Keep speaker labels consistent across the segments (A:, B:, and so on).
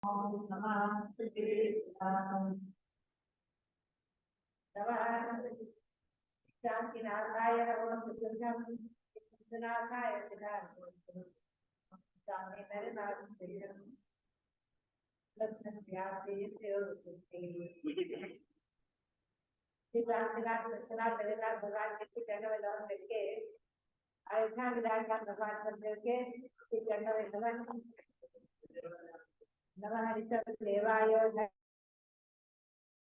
A: ओम नमः शांतिनाथाय नमः सुनाथाय स्वामी नरनाथ लक्ष्मण व्यास भगवान के चरणों में लौट करके अयोध्या विधान का भगवान करके चरणों में नमः ऋषभदेवाय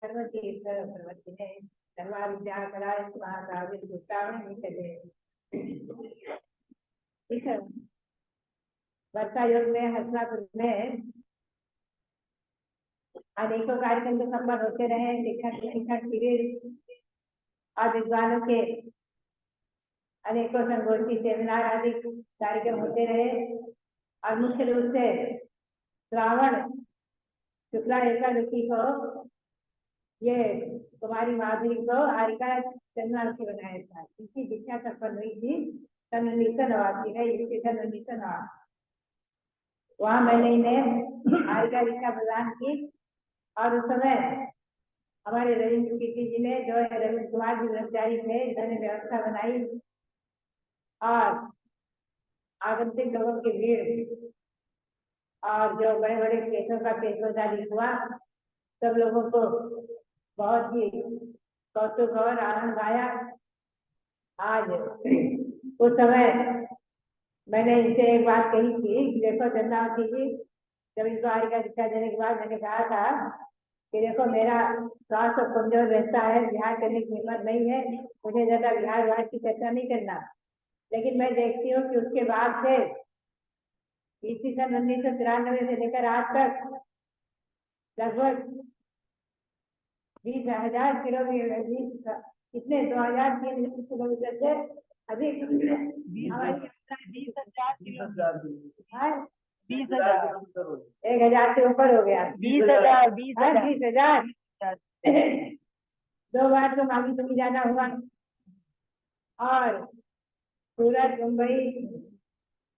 A: सर्वतीर्थप्रवर्तिने सर्वाविद्याकराय महाकाव्य इस वर्षा योग में हसनापुर में अनेकों कार्यक्रम के संपन्न होते रहे। शिक्षण शिविर और विद्वानों के अनेकों संगोष्ठी सेमिनार आदि कार्यक्रम होते रहे और मुख्य रूप से श्रावण शुक्ला एकादशी को ये कुमारी माधुरी को आरिका जन्माष्टमी बनाया था। इसकी दीक्षा संपन्न हुई थी सन 1989 है। इसके सन 1989 वहाँ मैंने इन्हें आरिका दीक्षा प्रदान की और उस समय हमारे रविंद्र कीर्ति जी ने जो है रविंद्र कुमार जी ब्रह्मचारी थे, इन्होंने व्यवस्था बनाई और आगंतुक लोगों की भीड़ और जो बड़े बड़े केसों का पेशोदारी हुआ, सब लोगों को बहुत ही कौतुक और आनंद आया। आज उस समय मैंने इनसे एक बात कही थी, देखो चंद्रावती जी, जब इनको आरिका दीक्षा देने के बाद मैंने कहा था कि देखो मेरा स्वास्थ्य कमजोर रहता है, बिहार करने की हिम्मत नहीं है, मुझे ज्यादा बिहार की चर्चा नहीं करना। लेकिन मैं देखती हूँ कि उसके बाद से ईस्वी सन 1993 से लेकर आज तक लगभग 20,000 किलोमीटर, कितने 2,300 किलोमीटर से अधिक 1,000 से ऊपर हो गया। 20,000 2 बार तो मांगी तुम्हें जाना हुआ और सूरत मुंबई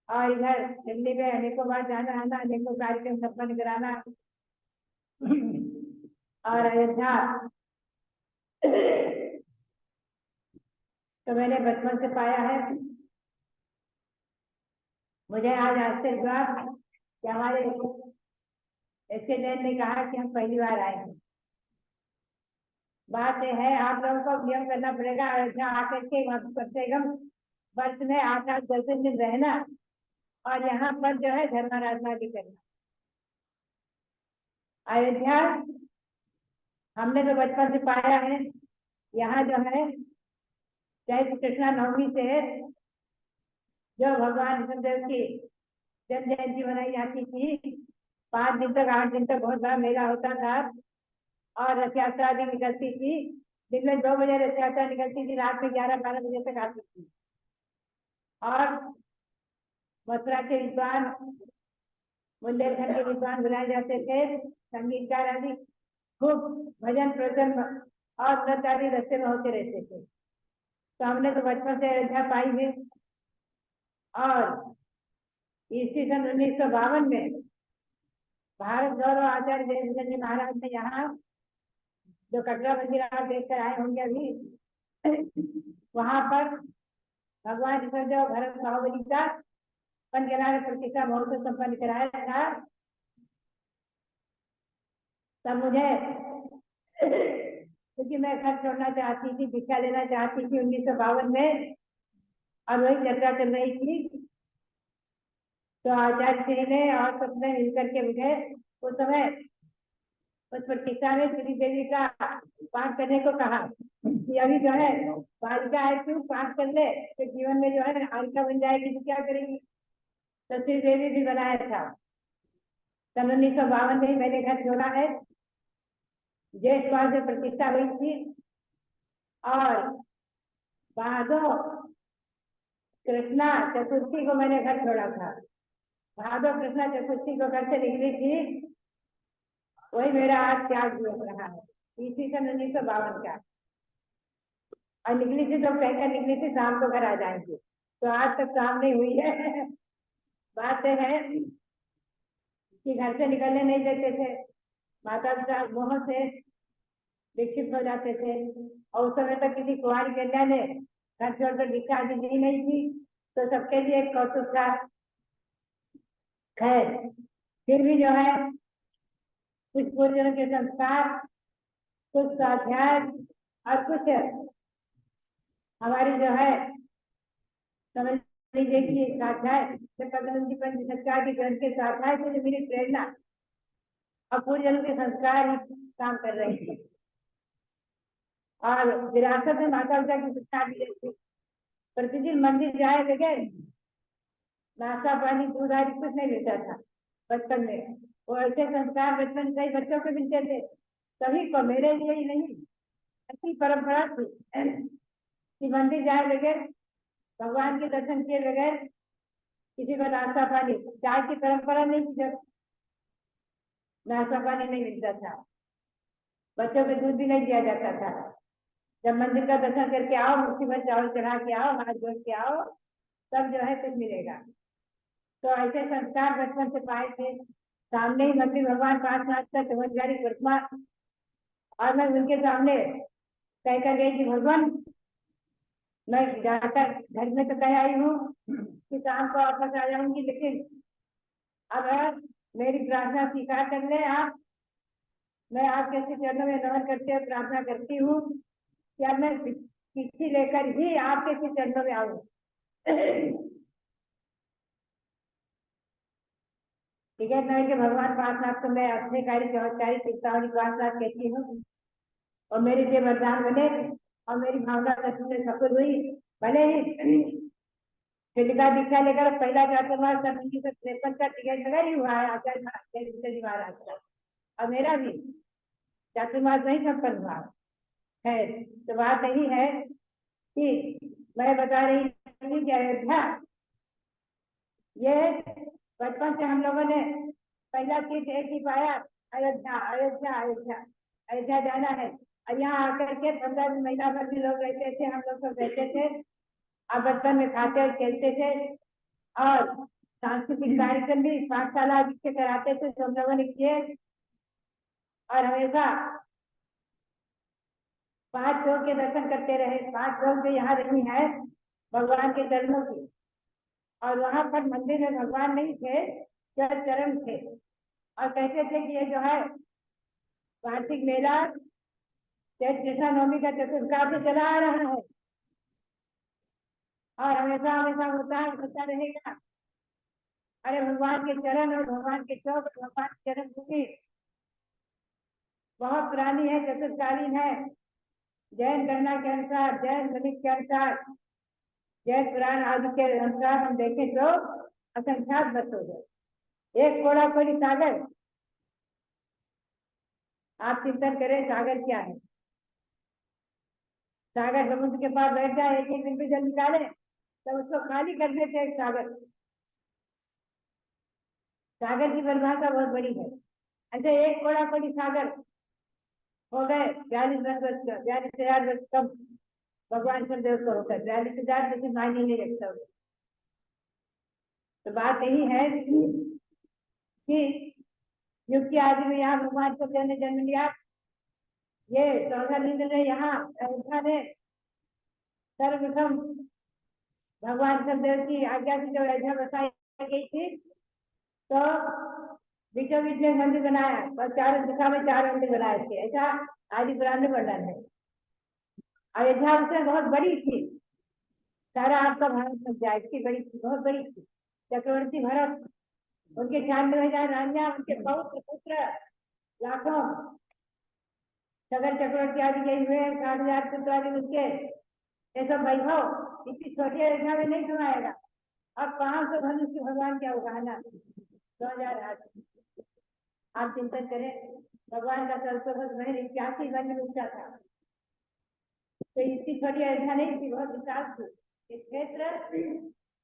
A: और इधर दिल्ली में अनेकों बार जाना आना, अनेकों कार्यक्रम संपन्न कराना और अयोध्या तो मैंने बचपन से पाया है। मुझे आज आश्चर्य हुआ कि हमारे एसकेडेंट ने कहा कि हम पहली बार आए हैं। बात यह है आप लोगों को नियम करना पड़ेगा, अयोध्या आकर के कम से कम वर्ष में 8-8 10 दिन रहना और यहाँ पर जो है धर्माराधना भी करना। अयोध्या हमने तो बचपन से पाया है, यहाँ जो है चैत्र कृष्णा नवमी से जो भगवान कृष्णदेव की जन्म जयंती मनाई जाती थी, 5 दिन तक 8 दिन तक बहुत बड़ा मेला होता था और रथ यात्रा भी निकलती थी। दिन में 2 बजे रथ यात्रा निकलती थी, रात में 11-12 बजे तक आती थी और मथुरा के विद्वान, बुंदेलखंड के विद्वान बुलाए जाते थे, संगीतकार आदि, खूब भजन प्रवचन और नृत्य आदि रस्ते में होते रहते थे। तो हमने तो बचपन से अयोध्या पाई है और ईस्वी सन 1952 में भारत गौरव आचार्य देवधर जी महाराज ने यहाँ जो कटरा मंदिर आप देख कर आए होंगे अभी, वहां पर भगवान ऋषभदेव भरत बाहुबली का पंचनाद प्रतिष्ठा महोत्सव संपन्न कराया था। तब मुझे क्योंकि मैं घर छोड़ना चाहती थी, दीक्षा लेना चाहती थी 1952 में और वही चर्चा चल रही थी, तो आचार्य जी ने और सबने मिलकर के मुझे उस समय उस प्रतिष्ठा में श्री देवी का पाठ करने को कहा कि अभी जो है बालिका है, क्यों पाठ कर ले तो जीवन में जो है आरिका बन जाएगी तो क्या करेंगी। तो श्री देवी भी बनाया था। सन 1952 में मैंने घर छोड़ा है, जेठ माह से प्रतिष्ठा हुई थी और भादो कृष्णा चतुर्थी को मैंने घर छोड़ा था। भादो कृष्णा चतुर्थी को घर से निकली थी, वही मेरा आज त्याग दिवस रहा है, ईस्वी सन 1952 का। और निकली थी तो कहकर निकली थी शाम को घर आ जाएंगे, तो आज तक काम नहीं हुई है। बात है कि घर से निकलने नहीं देते थे, माता पिता मोह से विक्षिप्त हो जाते थे। और उस समय तक किसी कुंवारी कन्या ने घर छोड़कर दीक्षा आदि दी नहीं थी, तो सबके लिए एक कौतुक था। खैर, फिर भी जो है कुछ पूर्वजों के संस्कार, कुछ स्वाध्याय और कुछ हमारी जो है समझ लीजिए कि स्वाध्याय पतंजलि पंच संस्कार के ग्रंथ के स्वाध्याय से जो मेरी प्रेरणा और पूर्वजों के संस्कार ही काम कर रही थी। और विरासत में माता पिता की शिक्षा भी रही थी। प्रतिदिन मंदिर जाए बगैर नाश्ता पानी दूध आदि कुछ नहीं मिलता था बचपन में। वो ऐसे संस्कार बचपन कई बच्चों को मिलते थे, सभी को, मेरे लिए ही नहीं। ऐसी परंपरा थी कि मंदिर जाए बगैर, भगवान के दर्शन किए बगैर किसी को नाश्ता पानी, चाय की परंपरा नहीं थी, जब नाश्ता पानी नहीं मिलता था, बच्चों को दूध भी नहीं दिया जाता था। जब मंदिर का दर्शन करके आओ, मुट्ठी भर चावल चढ़ा के आओ, हाथ जोड़ के आओ, तब जो है कुछ मिलेगा। तो ऐसे संस्कार बचपन से पाए थे। सामने ही मंदिर, भगवान 5 मार्च तक चमत्कारी प्रतिमा, और मैं उनके सामने कहकर गई कि भगवान मैं जाकर घर में तो कह आई हूँ कि शाम को वापस आ जाऊंगी, लेकिन अब मेरी प्रार्थना स्वीकार कर ले आप। मैं आपके चरणों में नमन करते हुए प्रार्थना करती हूँ कि अब मैं चिट्ठी लेकर ही आपके चरणों में आऊँ। ठीक है, मैं कि भगवान 5 लाख को मैं अपने कार्य चमत्कारी चिंतावनी 5 लाख कहती हूँ, और मेरी ये वरदान बने और मेरी भावना दर्शन में सफल हुई। भले ही शिलिका दीक्षा लेकर पहला चातुर्मास 1953 का टिकट नगर ही हुआ है आचार्य महाराज का, और मेरा भी चातुर्मास नहीं संपन्न हुआ है। तो बात यही है कि मैं बता रही थी कि अयोध्या, ये बचपन से हम लोगों ने पहला चीज एक ही पाया, अयोध्या अयोध्या अयोध्या, अयोध्या जाना है। और यहाँ आकर के 15 महीना भर भी लोग रहते थे, हम लोग सब रहते थे, और बचपन में खाते और खेलते थे, और सांस्कृतिक कार्यक्रम भी पाठशाला के कराते थे, तो हम लोगों ने किए। और हमेशा 5 लोग के दर्शन करते रहे। 5 लोग जो यहाँ रही है भगवान के चरणों की, और वहां पर मंदिर में भगवान नहीं थे, केवल चरण थे। और कहते थे कि ये जो है कार्तिक मेला, कृष्णा नवमी का चतुर्थ से चला आ रहा है, और हमेशा हमेशा होता है, होता रहेगा। अरे भगवान के चरण और भगवान के चौक, भगवान के चरण भूमि बहुत पुरानी है, चतुर्कालीन है। जैन गणना के अनुसार, जैन गणित के अनुसार, जैन पुराण आदि के अनुसार हम देखें तो असंख्यात वर्ष हो गए। एक कोड़ा कोई सागर, आप चिंतन करें सागर क्या है। सागर समुद्र के पास बैठ जाए, एक एक दिन भी जल निकाले तो उसको खाली कर देते हैं। सागर की परिभाषा बहुत बड़ी है। ऐसे एक कोड़ा कोड़ी सागर हो गए 42 वर्ष का, 42,000 वर्ष कम भगवान शनिदेव को होकर, 42,000 जैसे मायने नहीं रखता। तो बात यही है कि युग के आदि में यहाँ भगवान शनिदेव ने जन्म लिया। ये 14 दिन ने यहाँ अयोध्या ने सर्वप्रथम भगवान शनिदेव की आज्ञा से जब अयोध्या बसाई गई थी, तो बीचों बीच में मंदिर बनाया, और चारों दिशा में 4 मंदिर बनाए थे। ऐसा आदि पुराण में वर्णन है। अयोध्या उसमें बहुत बड़ी थी, सारा आपका भारत में जाए, इसकी बड़ी थी, बहुत बड़ी थी। चक्रवर्ती भरत, उनके 96,000 रानियां, उनके पौत्र पुत्र लाखों, सगर चक्रवर्ती आदि गए हुए 60,000 पुत्र आदि उनके, ये सब वैभव इतनी छोटी अयोध्या में नहीं समाएगा। अब 500 धनुष भगवान क्या उगाना, 2008 आप चिंतन करें। भगवान का सर्वोत्तम महल 81 वन में ऊंचा था, तो इसकी छोटी अयोध्या नहीं थी, बहुत विशाल थी। इस क्षेत्र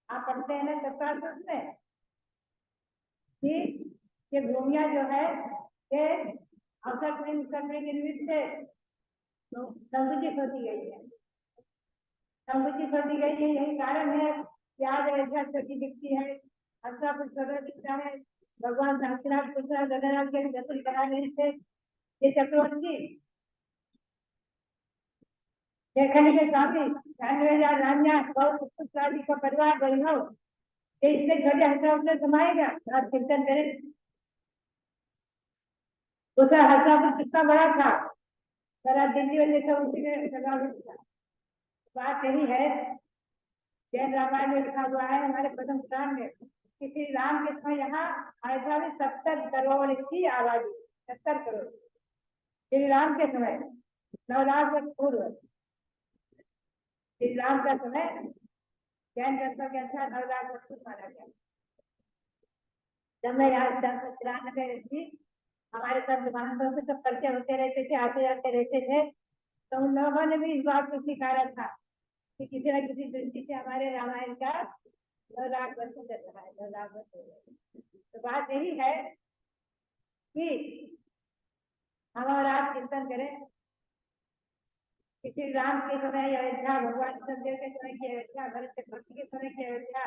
A: आप पढ़ते हैं ना तत्वशास्त्र में कि ये भूमिया जो है ये अवसर करने के निमित्त से संकुचित होती गई है, संकुचित होती गई है। यही कारण है कि आज अयोध्या छोटी दिखती है, अच्छा कुछ छोटा दिखता है, भगवान शांतिनाथ कृष्ण जगन्नाथ के दर्शन करा रहे थे। ये चक्रवर्ती खंड के स्वामी 96,000 रानियां जी का परिवार वैभव इतने छोटे हंसा में समाएगा। आप चिंतन करें दूसरा हंसा कितना बड़ा था, सारा दिल्ली वाले सब उसी में लगा था। बात यही है, जैन रामायण में लिखा हुआ है हमारे प्रथम पुराण में कि श्री राम के समय यहाँ अयोध्या में 70 करोड़ की आबादी, 70 करोड़ श्री राम के समय, 9 लाख वर्ष पूर्व श्री राम का समय जैन ग्रंथों के अनुसार 9 लाख वर्ष पूर्व माना गया। जब मैं यहाँ 93 में थी, हमारे संत महात्माओं से सब परिचय होते रहते थे, आते जाते रहते थे, तो उन लोगों ने भी इस बात को स्वीकारा था कि किसी न किसी दृष्टि से हमारे रामायण का 9 लाख वर्ष चल रहा है, 9 लाख वर्ष। तो बात यही है कि हम और आप चिंतन करें कि श्री राम के समय अयोध्या, भगवान कृष्ण के समय की अयोध्या, भरत चक्रवर्ती के समय की अयोध्या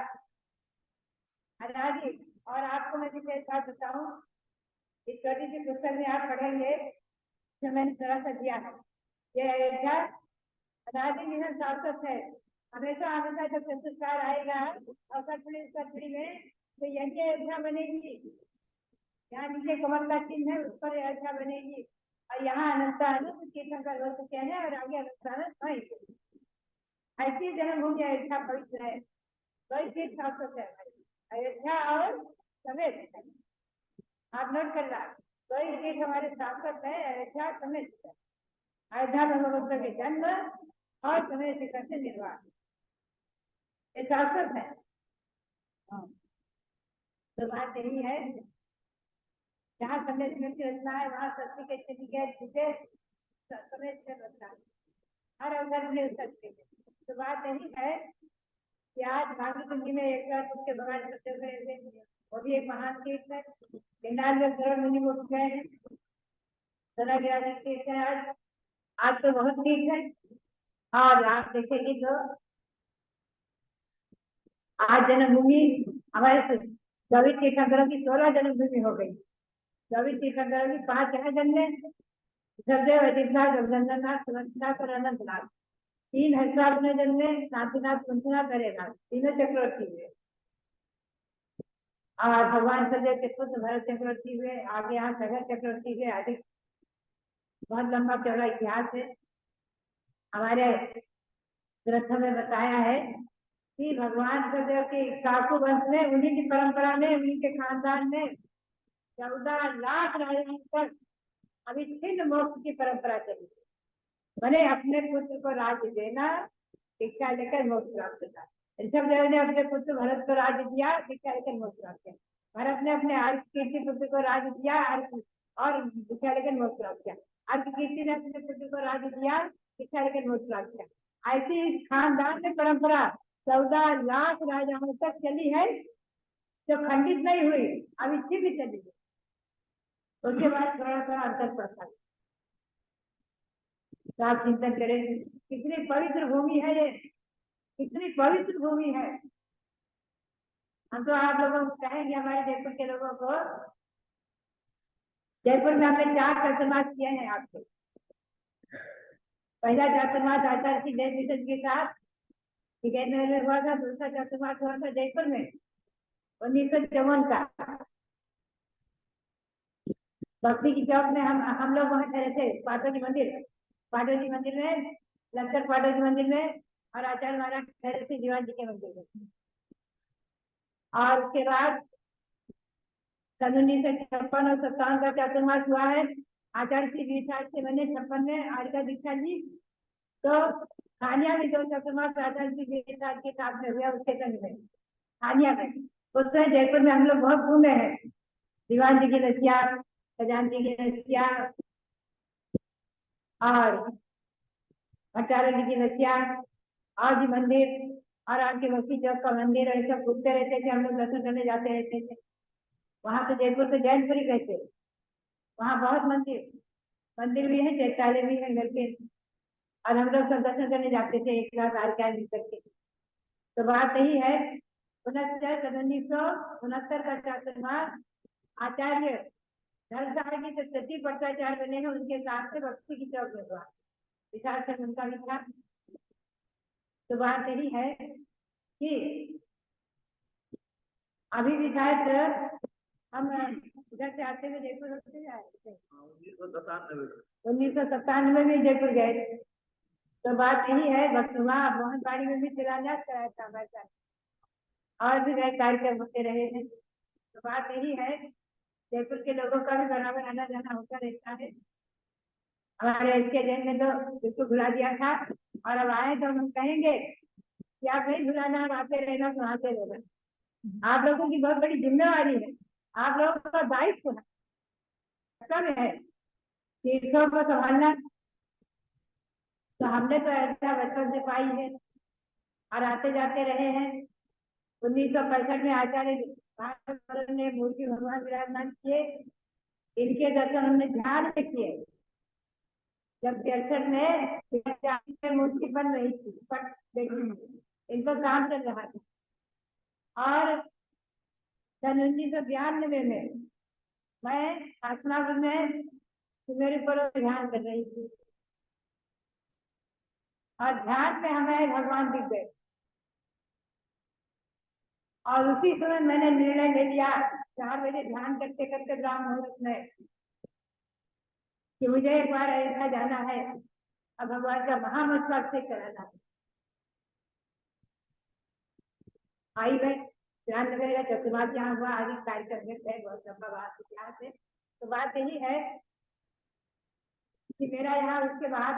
A: अनादि। और आपको मैं जिसे एक बात बताऊं, इस छोटी सी पुस्तक में आप पढ़ेंगे जो मैंने थोड़ा सा दिया है, ये अयोध्या अनादि निधन शाश्वत है। हमेशा हमेशा जब संस्कार आएगा अवसर पीढ़ी में तो यही अयोध्या बनेगी। यहाँ नीचे कमल का चिन्ह है, उस पर अयोध्या बनेगी और यहाँ अनंता अनंत तीर्थंकर हो चुके हैं और आगे अनंत ऐसी जन्मभूमि अयोध्या पवित्र है। कोई तीर्थ शाश्वत है अयोध्या और समेत, आप नोट करना, कोई तीर्थ हमारे शाश्वत है अयोध्या समेत। अयोध्या में भगवंत के जन्म और समय से कैसे निर्वाह, ये शाश्वत है। तो बात यही है, जहाँ समय की रचना है वहाँ सत्य के समय से रचना हर अवसर में सत्य। तो बात यही है कि आज भाग्य कुंजी में एक उसके भगवान सत्य हुए, वो भी एक महान तीर्थ है। 99 करोड़ मुनि उठ गए हैं, तीर्थ है आज तो बहुत तीर्थ है। और आप देखेंगे तो आज जन्मभूमि हमारे 24 तीर्थंकरों की 16 जन्मभूमि हो गई। 24 तीर्थंकरों की 5 जगह जन्मे, सदैव अजितनाथ, रघुनंदननाथ, सुमंतनाथ और अनंतनाथ। 3 हंसराज में जन्मे, शांतिनाथ, कुंतनाथ, हरेनाथ, तीनों चक्रवर्ती हुए। और भगवान सदैव के पुत्र भरत चक्रवर्ती हुए, आगे यहाँ सगर चक्रवर्ती हुए। आगे बहुत लंबा चौड़ा इतिहास है, हमारे ग्रंथों में बताया है कि भगवान सदैव के काकू वंश में, उन्हीं की परंपरा में, उन्हीं के खानदान में 14 लाख राजाओं तक अविच्छिन्न मोक्ष की परंपरा चली। मैंने अपने पुत्र को राज्य देना, शिक्षा लेकर मोक्ष प्राप्त करना। ऋषभदेव ने अपने पुत्र भरत को राज्य दिया, शिक्षा लेकर मोक्ष प्राप्त किया। भरत ने अपने अर्ककीर्ति पुत्र को राज्य दिया और शिक्षा लेकर मोक्ष प्राप्त किया। अर्ककीर्ति ने अपने पुत्र को राज्य दिया, शिक्षा लेकर मोक्ष प्राप्त किया। ऐसी इस खानदान में परंपरा 14 लाख राजाओं तक चली है, जो खंडित नहीं हुई, अविच्छिन्न चली है। उसके बाद थोड़ा सा अंतर पड़ता है। आप चिंतन करें, कितनी पवित्र भूमि है ये, कितनी पवित्र भूमि है। हम तो आप लोगों को कहेंगे, हमारे जयपुर के लोगों को, जयपुर में हमने 4 चातुर्मास किए हैं आपसे। पहला चातुर्मास आचार्य की जय मिशन के साथ में हुआ था, दूसरा चातुर्मास हुआ था जयपुर में 1954 का। भक्ति की चौक में हम लोग वहाँ ठहरे थे, पाटोजी मंदिर में, लंकर पाटोजी मंदिर में, और आचार्य महाराज ठहरे थे दीवान जी के मंदिर में। और उसके बाद सन 1956 और 57 का चातुर्मास हुआ है। आचार्य श्री 56 में आर्का दीक्षा जी, तो खानिया में 2 चातुर्मास आचार्य श्री के साथ में हुआ, उसके संग में खानिया में। उसमें जयपुर में हम लोग बहुत घूमे हैं, दीवान जी की रसिया, खजान जी की रसिया और भट्टारा जी की रसिया, और जी मंदिर, और आपके मोती चौक का मंदिर, ऐसा घूमते रहते थे हम लोग, दर्शन करने जाते रहते थे। वहां तो जयपुर से जैनपुरी कहते, वहाँ बहुत मंदिर भी है, चैत्यालय भी है घर के, और हम लोग सब दर्शन करने जाते थे एक साथ आरके करके। तो बात यही है, 1969 का चातुर्मास आचार्य धर्म साहब की तो सती पट्टाचार्य बने हैं, उनके साथ से भक्ति की चौक में हुआ विशाल चंद उनका भी था। तो बात यही है कि अभी भी शायद हम इधर से आते हुए जयपुर होते आए थे 1997 में जयपुर गए। तो बात यही है वहाँ मोहनबाड़ी में भी शिलान्यास कराया था वैसा, और भी गए कार्यक्रम होते रहे हैं। तो बात यही है जयपुर के लोगों का भी बराबर आना जाना होता रहता है। हमारे इसके जैन ने तो बिल्कुल भुला दिया था, और अब आए तो हम कहेंगे कि आप नहीं भुलाना, आप आते रहना, सुनाते रहना। आप लोगों की बहुत बड़ी जिम्मेवारी है, आप लोगों का दायित्व है तीर्थों को संभालना। तो हमने तो ऐसा बचपन से पाई है और आते जाते रहे हैं। 1965 में आचार्य ने मूर्ति भगवान विराजमान किए, इनके दर्शन हमने ध्यान से किए। जब 63 में मूर्ति बन रही थी, इनको काम चल रहा था। और सन 1992 में मैं हसनापुर में मेरे पर ध्यान कर रही थी, और ध्यान में हमें भगवान दिख गए। और उसी समय मैंने निर्णय ले लिया 4 बजे ध्यान करते करते ब्राह्म मुहूर्त में कि मुझे एक बार ऐसा जाना है, अब भगवान का महामस्तक से कराना है। आई मैं ध्यान लगेगा चतुर्मास यहाँ हुआ, आगे कार्यक्रम में थे, बहुत लंबा बात यहाँ से। तो बात यही है कि मेरा यहाँ उसके बाद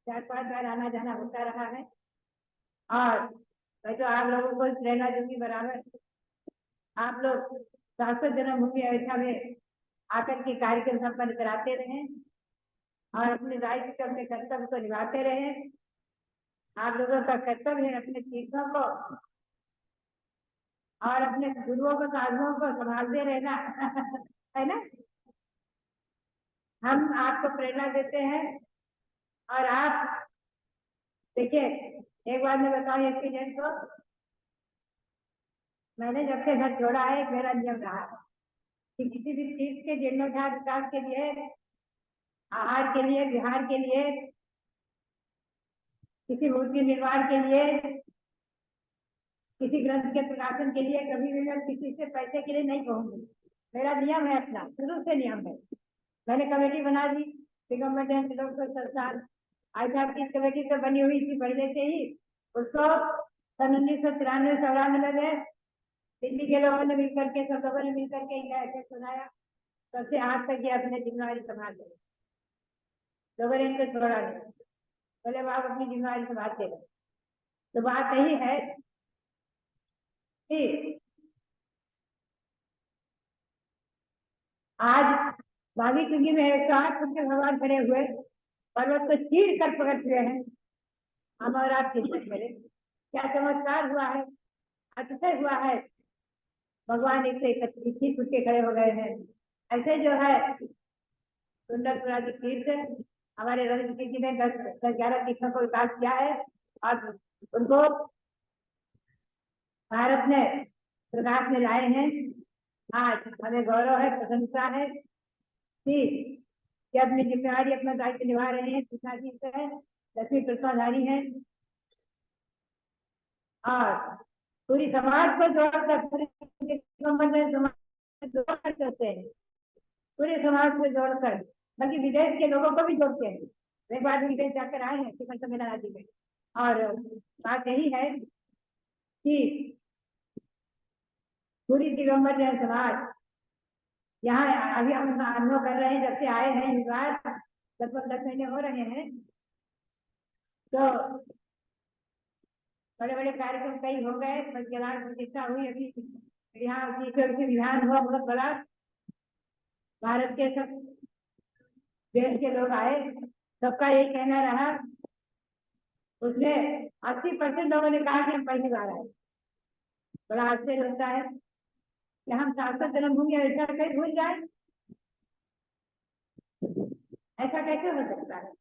A: 4-5 बार आना जाना होता रहा है, और मैं तो आप लोगों को प्रेरणा दूंगी बराबर। आप लोग शाश्वत जन्मभूमि अयोध्या में आकर के कार्यक्रम संपन्न कराते रहे और अपने दायित्व अपने कर्तव्य को निभाते रहे। आप लोगों का कर्तव्य है अपने तीर्थों को और अपने गुरुओं को साधुओं को संभालते रहना है ना। हम आपको प्रेरणा देते हैं, और आप देखिए एक बार मैं बताऊं एक्सपीरियंस को। मैंने जब से घर छोड़ा है, मेरा नियम रहा है कि किसी भी चीज के जीर्णोद्धार विकास के लिए, आहार के लिए, विहार के लिए, किसी मूर्ति निर्माण के लिए, किसी ग्रंथ के प्रकाशन के लिए कभी भी मैं किसी से पैसे के लिए नहीं कहूंगी। मेरा नियम है, अपना शुरू से नियम है। मैंने कमेटी बना दी दिगंबर जैन संस्थान आध्यात्मिक कमेटी तो बनी हुई थी पहले से ही। उसको सन 1993-94 में दिल्ली के लोगों ने मिलकर के, सब लोगों ने मिलकर के इनका ऐसे सुनाया। तब से आज तक ये अपने जिम्मेवारी संभाल रहे, लोगों ने इनको छोड़ा नहीं, बोले आप अपनी जिम्मेवारी संभालते रहे। तो बात यही है कि आज बागी चुंगी में 108 फुट के भगवान खड़े हुए, पर्वत को चीर कर प्रकट हुए हैं। हम और आप किसने करे, क्या चमत्कार हुआ है, अतिशय हुआ है। भगवान 121 फुट के खड़े हो गए हैं। ऐसे जो है सुंदरपुरा जी तीर्थ हमारे रवि जी ने 10-11 तीर्थों को विकास किया है, और उनको भारत में प्रकाश में लाए हैं। आज हमें गौरव है, प्रशंसा है कि अपनी जिम्मेवारी अपना दायित्व निभा रहे हैं। कृष्णा जी से है, लक्ष्मी कृष्णाधारी है, और पूरी समाज को जोड़कर करते हैं, पूरे समाज को जोड़कर, बल्कि विदेश के लोगों को भी जोड़ते हैं। एक बार विदेश जाकर आए हैं शिखर सम्मेलन आदि में, और बात यही है कि पूरी दिगंबर जैन समाज यहाँ अभी हम अनुभव कर रहे हैं। जब से आए हैं इस बार लगभग 10 महीने हो रहे हैं, तो बड़े बड़े कार्यक्रम कई हो गए, प्रतिष्ठा हुई। अभी यहाँ विधान हुआ बहुत बड़ा, भारत के सब देश के लोग आए, सबका यही कहना रहा। उसमें 80% लोगों ने कहा कि हम पहली बार आए। बड़ा आश्चर्य होता है कि हम शाश्वत जन्मभूमि ऐसा कहीं भूल जाए, ऐसा कैसे हो सकता है।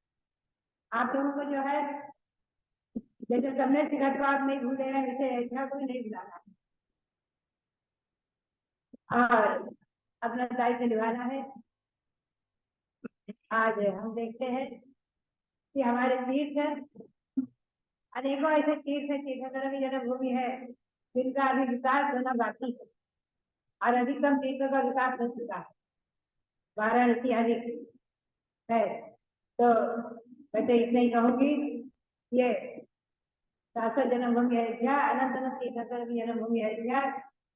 A: आप लोगों को जो है जैसे सबने सिखा तो आप नहीं भूले हैं, वैसे ऐसा कोई नहीं भुलाना। और अपना दायित्व निभाना है। आज हम देखते हैं कि हमारे तीर्थ अनेकों ऐसे तीर्थ है, तीर्थंकरों की जन्मभूमि है जिनका अभी विकास होना बाकी है और अधिकतम तीर्थों का विकास हो चुका है। वाराणसी आदि है। तो मैं तो इतना ही कहूंगी, ये शाश्वत जन्मभूमि अयोध्या, अनंत अनंत तीर्थंकर की जन्मभूमि अयोध्या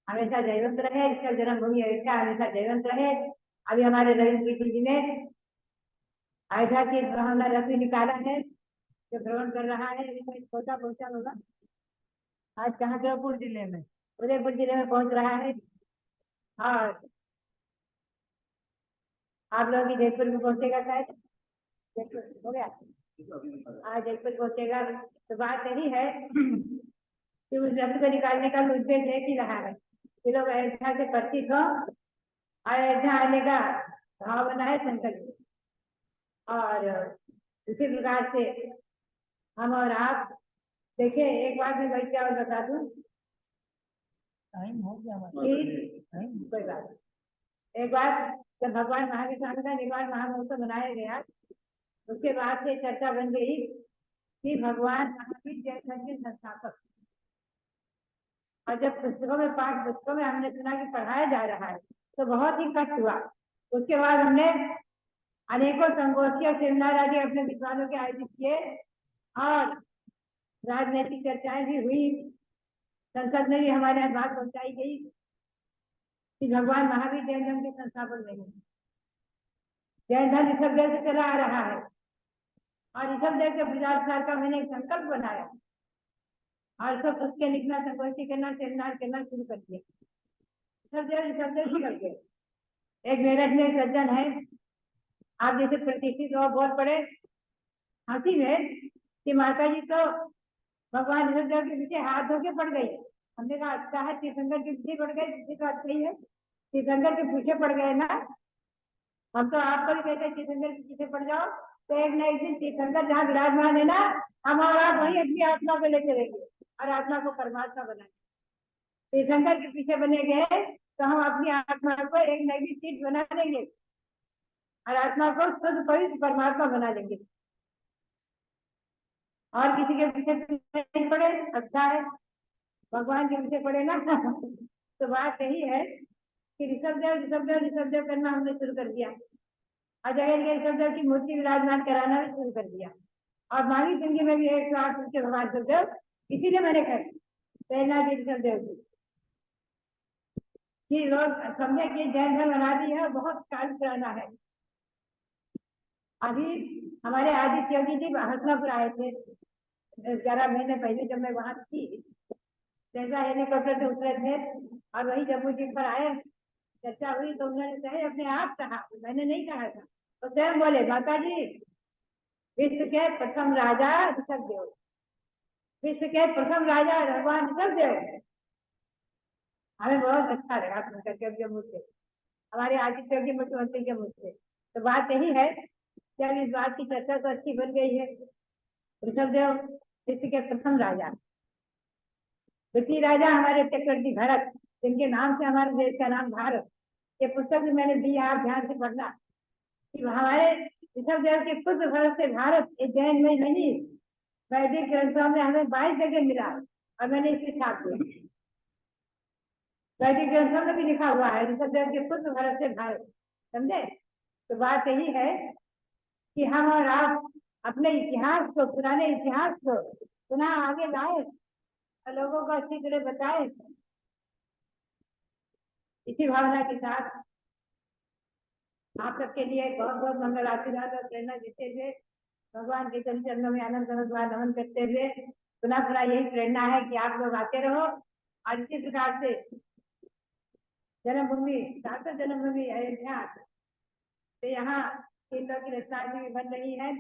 A: हमेशा जयवंत रहे। इसका जन्मभूमि अयोध्या हमेशा जयवंत रहे। अभी हमारे रविंद्र जी ने अयोध्या की भ्रमण रथ निकाला है जो भ्रमण कर रहा है। छोटा पहुंचा होगा आज कहाँ उदयपुर जिले में, उदयपुर जिले में पहुंच रहा है। और आप लोग भी जयपुर में पहुंचेगा शायद, जयपुर हो गया, आज जयपुर पहुंचेगा। तो बात यही है कि उस रथ को निकालने का उद्देश्य एक ही रहा है कि लोग अयोध्या से परिचित हो, अयोध्या आने का भाव बना है संकल्प। और इसी प्रकार से हम और आप देखिए, एक बात मैं बैठ और बता दूं, टाइम हो गया कोई बात। एक बात, जब भगवान महावीर स्वामी का निर्वाण महामहोत्सव मनाया गया, उसके बाद से चर्चा बन गई कि भगवान महावीर जैन धर्म के संस्थापक। और जब पुस्तकों में पाठ पुस्तकों में हमने सुना कि पढ़ाया जा रहा है तो बहुत ही कष्ट हुआ। उसके बाद हमने अनेकों संगोष्ठी और सेमिनार आदि अपने विद्वानों के आयोजित किए और राजनीतिक चर्चाएं भी हुई। संसद में भी हमारे यहाँ बात पहुंचाई गई कि भगवान महावीर जैन धर्म के संस्थापक नहीं, जैन धर्म ऋषभ देव से चला आ रहा है। और ऋषभ देव के प्रचार प्रसार का मैंने एक संकल्प बनाया और सब उसके लिखना, संगोष्ठी करना, सेमिनार करना शुरू कर दिया। ऋषभ देव ही करके एक मेरठ में एक सज्जन है, आप जैसे प्रतिष्ठित हो, बहुत बड़े हंसी में कि माता जी तो भगवान ऋषभ देव के पीछे हाथ धो के पड़ गई। हमने कहा अच्छा है, तीर्थंकर के पीछे पड़ गए, पीछे तो अच्छा ही है, तीर्थंकर के पीछे पड़ गए ना। हम तो आपको भी कहते हैं तीर्थंकर के पीछे पड़ जाओ, तो एक न एक दिन तीर्थंकर जहाँ विराजमान है ना, हम और आप वही अपनी आत्मा को लेके रहेंगे और आत्मा को परमात्मा बनाएंगे। तीर्थंकर के पीछे बने गए तो हम अपनी आत्मा को एक नई चीज बना देंगे और आत्मा को शुद्ध पवित्र परमात्मा बना देंगे। और किसी के पीछे नहीं पड़े, अच्छा है, भगवान के पीछे पड़े ना। तो बात यही है कि ऋषभ देव करना हमने शुरू कर दिया और जगह जगह ऋषभ देव की मूर्ति विराजमान कराना भी शुरू कर दिया। और मांगी जिंदगी में भी एक साथ के भगवान ऋषभ देव, इसीलिए मैंने कहा प्रेरणा दी ऋषभ देव की लोग समझे कि जैन धर्म बना दी है, बहुत काल पुराना है। अभी हमारे आदित्य योगी जी हसनापुर आए थे 11 महीने पहले, जब मैं वहां थी। जैसा हेलीकॉप्टर से उतरे थे और वही जम्मू जी पर आए, चर्चा हुई तो उन्होंने कहे अपने आप कहा, मैंने नहीं कहा था, तो स्वयं बोले माता जी विश्व के प्रथम राजा ऋषभ देव, विश्व के प्रथम राजा भगवान ऋषभ देव। हमें बहुत अच्छा लगा सुन करके जम्मू से, हमारे आदित्य योगी मुख्यमंत्री के मुझ से। तो बात यही है कि अब इस बात की चर्चा तो अच्छी बन गई है। ऋषभ देव विश्व के प्रथम राजा, द्वितीय राजा हमारे चक्रवर्ती भरत, जिनके नाम से हमारे देश का नाम भारत। ये पुस्तक भी मैंने दी, आप ध्यान से पढ़ना कि हमारे ऋषभ देव के पुत्र भरत से भारत, ये जैन में नहीं, वैदिक ग्रंथों में हमें 22 जगह मिला और मैंने इसे छाप दिया। वैदिक ग्रंथों में भी लिखा हुआ है ऋषभ देव के पुत्र भरत से भारत, समझे। तो बात यही है कि हम और आप अपने इतिहास को, पुराने इतिहास को पुनः आगे लाए और लोगों को अच्छी तरह बताए। इसी भावना के साथ आप सबके लिए बहुत बहुत मंगल आशीर्वाद और प्रेरणा देते हुए भगवान के चरणों में अनंत अनंत बार नमन करते हुए पुनः यही प्रेरणा है कि आप लोग आते रहो। और इसी प्रकार से जन्मभूमि, शाश्वत जन्मभूमि अयोध्या, तो यहाँ तीनों की रचना भी बन रही है।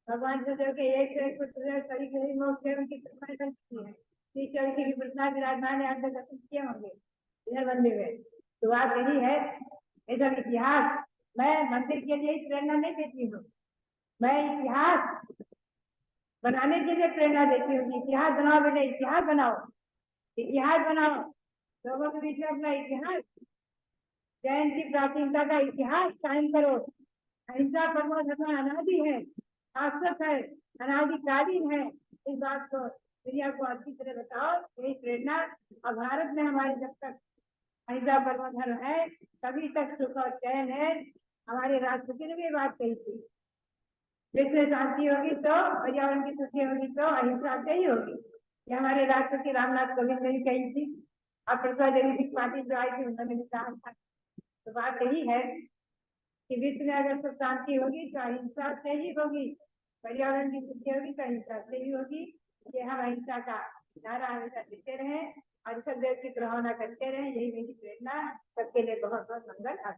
A: भगवान सदैव के एक से एक पुत्र कभी कभी मोक्ष की कृपा करती है, ईश्वर की भी कृष्णा विराजमान है, दर्शन किए होंगे इधर मंदिर में। तो बात यही है, इधर इतिहास, मैं मंदिर के लिए प्रेरणा नहीं देती हूँ, मैं इतिहास बनाने के लिए प्रेरणा देती हूँ। इतिहास बनाओ बेटे, इतिहास बनाओ, इतिहास बनाओ, लोगों के बीच में अपना इतिहास जैन की प्राचीनता का इतिहास कायम करो। अहिंसा परमो धर्म अनादि है, शाश्वत है, अनादिकालीन है। इस बात को दुनिया को अच्छी तरह बताओ, यही प्रेरणा। और भारत में हमारे जब तक अहिंसा परमो धर्म है तभी तक सुख और चैन है। हमारे राष्ट्रपति ने भी बात कही थी, विश्व शांति होगी तो, पर्यावरण की सुखी होगी तो अहिंसा से ही होगी। ये हमारे राष्ट्रपति रामनाथ कोविंद ने भी कही थी, और प्रसाद पाटिल जो आई थी उन्होंने भी कहा था। तो बात यही है कि विश्व में अगर सब शांति होगी तो अहिंसा से ही होगी, पर्यावरण की सुखी होगी तो अहिंसा से ही होगी। ये हम अहिंसा का नारा हमेशा देते रहे और सब देव की प्रभावना करते रहे, यही मेरी प्रेरणा। सबके लिए बहुत बहुत मंगल।